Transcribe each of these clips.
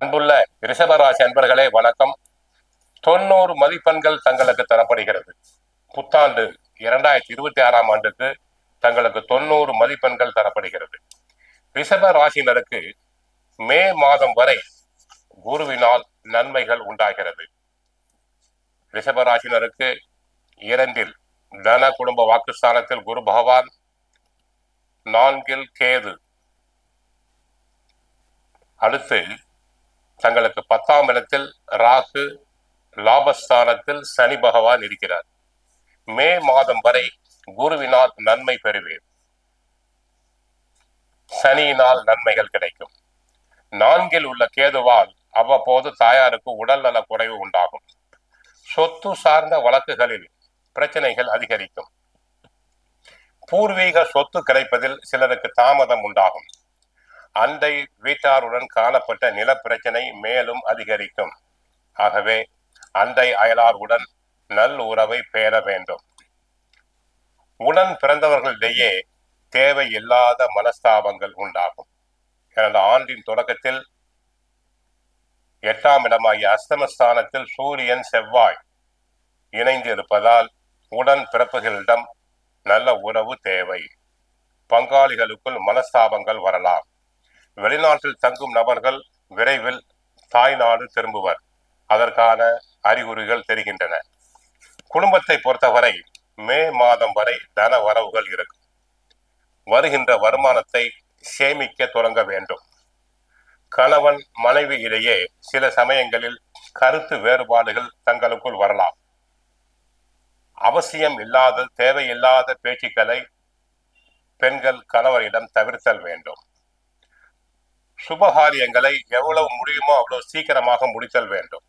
அன்புள்ள ரிஷபராசி அன்பர்களே வணக்கம். 90 மதிப்பெண்கள் தங்களுக்கு தரப்படுகிறது. புத்தாண்டு 2026ஆம் ஆண்டுக்கு தங்களுக்கு 90 மதிப்பெண்கள் தரப்படுகிறது. ரிஷப ராசினருக்கு மே மாதம் வரை குருவினால் நன்மைகள் உண்டாகிறது. ரிஷபராசினருக்கு 2 தன குடும்ப வாக்குஸ்தானத்தில் குரு பகவான், 4 கேது, அடுத்து தங்களுக்கு 10ஆம் இடத்தில் ராகு, லாபஸ்தானத்தில் சனி பகவான் இருக்கிறார். மே மாதம் வரை குருவினால் நன்மை பெறுவீர். சனியினால் நன்மைகள் கிடைக்கும். 4 உள்ள கேதுவால் அவ்வப்போது தாயாருக்கு உடல் நல குறைவு உண்டாகும். சொத்து சார்ந்த வழக்குகளில் பிரச்சனைகள் அதிகரிக்கும். பூர்வீக சொத்து கிடைப்பதில் சிலருக்கு தாமதம் உண்டாகும். அண்டை வீட்டாருடன் காணப்பட்ட நில பிரச்சனை மேலும் அதிகரிக்கும். ஆகவே அண்டை அயலாருடன் நல் உறவை பேண வேண்டும். உடன் பிறந்தவர்களிடையே தேவையில்லாத மனஸ்தாபங்கள் உண்டாகும். எனது ஆண்டின் தொடக்கத்தில் 8ஆம் இடமாகிய அஸ்தமஸ்தானத்தில் சூரியன் செவ்வாய் இணைந்து இருப்பதால் உடன் பிறப்புகளிடம் நல்ல உறவு தேவை. பங்காளிகளுக்குள் மனஸ்தாபங்கள் வரலாம். வெளிநாட்டில் தங்கும் நபர்கள் விரைவில் தாய்நாடு திரும்புவர். அதற்கான அறிகுறிகள் தெரிகின்றன. குடும்பத்தை பொறுத்தவரை மே மாதம் வரை தன வரவுகள் இருக்கும். வருகின்ற வருமானத்தை சேமிக்க தொடங்க வேண்டும். கணவன் மனைவி இடையே சில சமயங்களில் கருத்து வேறுபாடுகள் தங்களுக்குள் வரலாம். அவசியம் இல்லாத தேவையில்லாத பேச்சுக்களை பெண்கள் கணவரிடம் தவிர்த்தல் வேண்டும். சுபகாரியங்களை எவ்வளவு முடியுமோ அவ்வளவு சீக்கிரமாக முடித்தல் வேண்டும்.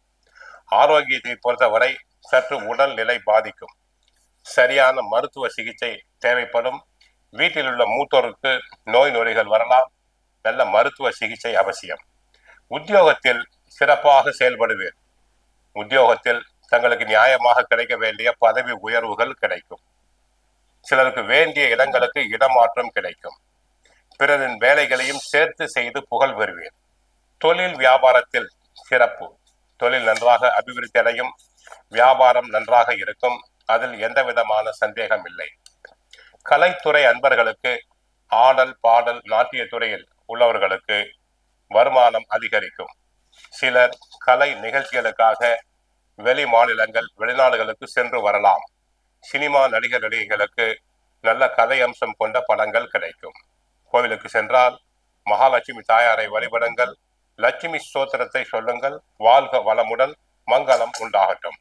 ஆரோக்கியத்தை பொறுத்தவரை சற்று உடல் நிலை பாதிக்கும். சரியான மருத்துவ சிகிச்சை தேவைப்படும். வீட்டில் உள்ள மூத்தோருக்கு நோய் நொடிகள் வரலாம். நல்ல மருத்துவ சிகிச்சை அவசியம். உத்தியோகத்தில் சிறப்பாக செயல்படுவீர். உத்தியோகத்தில் தங்களுக்கு நியாயமாக கிடைக்க வேண்டிய பதவி உயர்வுகள் கிடைக்கும். சிலருக்கு வேண்டிய இடங்களுக்கு இடமாற்றம் கிடைக்கும். பிறரின் வேலைகளையும் சேர்த்து செய்து புகழ் பெறுவீர். தொழில் வியாபாரத்தில் சிறப்பு. தொழில் நன்றாக அபிவிருத்தி அடையும். வியாபாரம் நன்றாக இருக்கும். அதில் எந்த விதமான சந்தேகம் இல்லை. கலைத்துறை அன்பர்களுக்கு, ஆடல் பாடல் நாட்டிய துறையில் உள்ளவர்களுக்கு வருமானம் அதிகரிக்கும். சிலர் கலை நிகழ்ச்சிகளுக்காக வெளி மாநிலங்கள் வெளிநாடுகளுக்கு சென்று வரலாம். சினிமா நடிகர் நடிகைகளுக்கு நல்ல கதை அம்சம் கொண்ட படங்கள் கிடைக்கும். கோவிலுக்கு சென்றால் மகாலட்சுமி தாயாரை வழிபடுங்கள். லட்சுமி ஸ்தோத்திரத்தை சொல்லுங்கள். வாழ்க வளமுடன், மங்களம் உண்டாகட்டும்.